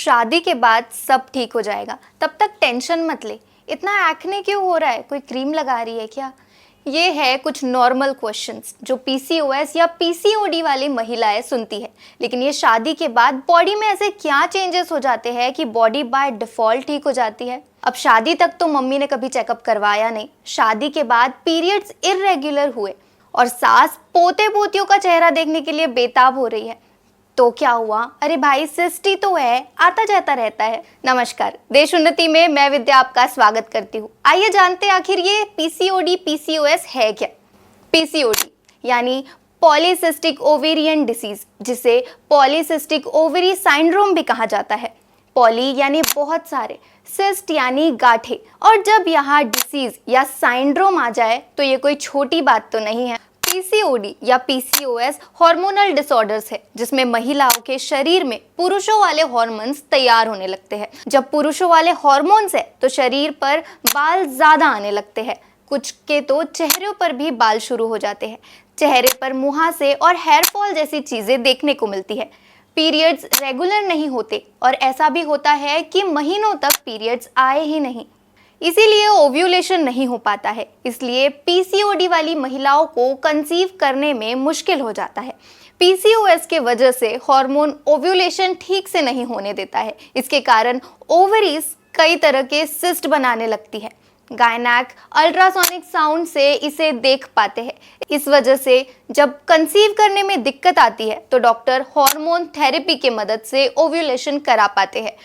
शादी के बाद सब ठीक हो जाएगा, तब तक टेंशन मत ले। इतना एक्ने क्यों हो रहा है, कोई क्रीम लगा रही है क्या? ये है कुछ नॉर्मल क्वेश्चंस जो पीसीओएस या पीसीओडी वाली महिलाएं सुनती है। लेकिन ये शादी के बाद बॉडी में ऐसे क्या चेंजेस हो जाते हैं कि बॉडी बाय डिफॉल्ट ठीक हो जाती है? अब शादी तक तो मम्मी ने कभी चेकअप करवाया नहीं, शादी के बाद पीरियड्स इर्रेगुलर हुए और सास पोते पोतियों का चेहरा देखने के लिए बेताब हो रही है। तो क्या हुआ? अरे भाई, सिस्ट ही तो है, आता जाता रहता है। नमस्कार, देश उन्नति में मैं विद्या आपका स्वागत करती हूँ। आइए जानते हैं आखिर ये पीसीओडी पीसीओएस है क्या। पीसीओडी यानी पॉलीसिस्टिक ओवेरियन डिसीज, जिसे पॉलीसिस्टिक ओवरी सिंड्रोम भी कहा जाता है। पॉली यानी बहुत सारे, सिस्ट यानी गांठें, और जब यहाँ डिसीज या सिंड्रोम आ जाए तो ये कोई छोटी बात तो नहीं है। पीसीओडी या पीसीओएस हार्मोनल डिसऑर्डर्स है, जिसमें महिलाओं के शरीर में पुरुषों वाले हार्मोन्स तैयार होने लगते हैं। जब पुरुषों वाले हार्मोन्स है तो शरीर पर बाल ज्यादा आने लगते हैं। कुछ के तो चेहरे पर भी बाल शुरू हो जाते हैं। चेहरे पर मुहासे और हेयर फॉल जैसी चीजें देखने को मिलती है। पीरियड्स रेगुलर नहीं होते और ऐसा भी होता है कि महीनों तक पीरियड्स आए ही नहीं, इसीलिए ओव्यूलेशन नहीं हो पाता है। इसलिए पीसीओडी वाली महिलाओं को कंसीव करने में मुश्किल हो जाता है। पीसीओएस के वजह से हार्मोन ओव्यूलेशन ठीक से नहीं होने देता है। इसके कारण ओवरीज कई तरह के सिस्ट बनाने लगती है। गायनेक अल्ट्रासोनिक साउंड से इसे देख पाते हैं। इस वजह से जब कंसीव करने में दिक्कत आती है तो डॉक्टर हार्मोन थेरेपी के मदद से ओव्यूलेशन करा पाते हैं।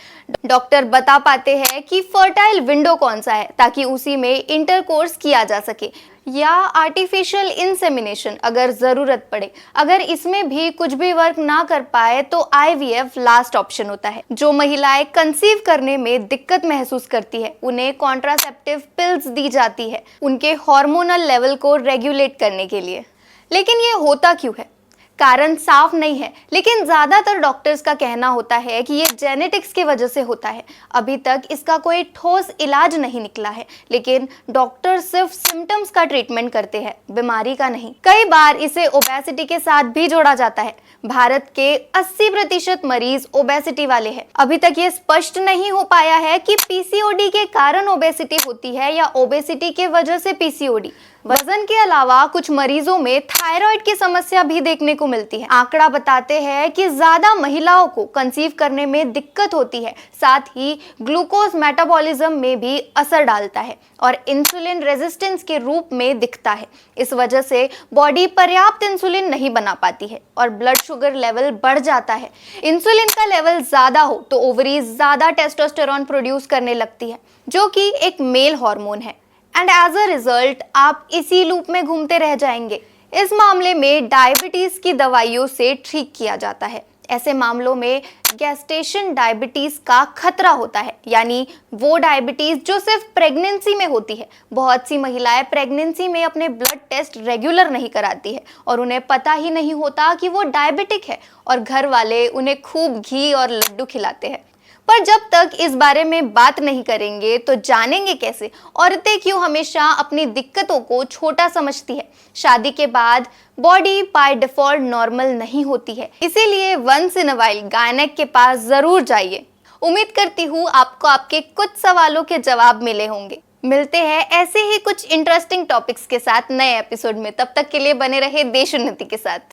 डॉक्टर बता पाते हैं कि फर्टाइल विंडो कौन सा है ताकि उसी में इंटरकोर्स किया जा सके, या आर्टिफिशियल इंसेमिनेशन अगर ज़रूरत पड़े। अगर इसमें भी कुछ भी वर्क ना कर पाए तो आईवीएफ लास्ट ऑप्शन होता है। जो महिलाएं कंसीव करने में दिक्कत महसूस करती है उन्हें कॉन्ट्रासेप्टिव पिल्स दी जाती है उनके हार्मोनल लेवल को रेगुलेट करने के लिए। लेकिन ये होता क्यों है? कारण साफ नहीं है, लेकिन ज़्यादातर डॉक्टर्स का कहना होता है कि ये जेनेटिक्स की वजह से होता है। अभी तक इसका कोई ठोस इलाज नहीं निकला है, लेकिन डॉक्टर सिर्फ सिम्टम्स का ट्रीटमेंट करते हैं, बीमारी का नहीं। कई बार इसे ओबेसिटी के साथ भी जोड़ा जाता है। भारत के 80% मरीज ओबेसिटी वाले हैं। अभी तक ये स्पष्ट नहीं हो पाया है कि पीसीओडी के कारण ओबेसिटी होती है या ओबेसिटी के वजह से पीसीओडी। वजन के अलावा कुछ मरीजों में थायराइड की समस्या भी देखने को मिलती है। आंकड़ा बताते हैं कि ज्यादा महिलाओं को कंसीव करने में दिक्कत होती है, साथ ही ग्लूकोज मेटाबॉलिज्म में भी असर डालता है और इंसुलिन रेजिस्टेंस के रूप में दिखता है। इस वजह से बॉडी पर्याप्त इंसुलिन नहीं बना पाती है और ब्लड शुगर लेवल बढ़ जाता है। इंसुलिन का लेवल ज्यादा हो तो ओवरीज ज्यादा टेस्टोस्टेरोन प्रोड्यूस करने लगती है, जो कि एक मेल हार्मोन है, एंड एज अ रिजल्ट आप इसी लूप में घूमते रह जाएंगे। इस मामले में डायबिटीज की दवाइयों से ठीक किया जाता है। ऐसे मामलों में गेस्टेशन डायबिटीज का खतरा होता है, यानी वो डायबिटीज जो सिर्फ प्रेगनेंसी में होती है। बहुत सी महिलाएं प्रेगनेंसी में अपने ब्लड टेस्ट रेगुलर नहीं कराती है और उन्हें पता ही नहीं होता कि वो डायबिटिक है, और घर वाले उन्हें खूब घी और लड्डू खिलाते हैं। पर जब तक इस बारे में बात नहीं करेंगे तो जानेंगे कैसे औरतें क्यों हमेशा अपनी दिक्कतों को छोटा समझती है। शादी के बाद बॉडी बाय डिफॉल्ट नॉर्मल नहीं होती है, इसीलिए once in a while gynaec के पास जरूर जाइए। उम्मीद करती हूँ आपको आपके कुछ सवालों के जवाब मिले होंगे। मिलते हैं ऐसे ही कुछ इंटरेस्टिंग टॉपिक्स के साथ नए एपिसोड में। तब तक के लिए बने रहे देश उन्नति के साथ।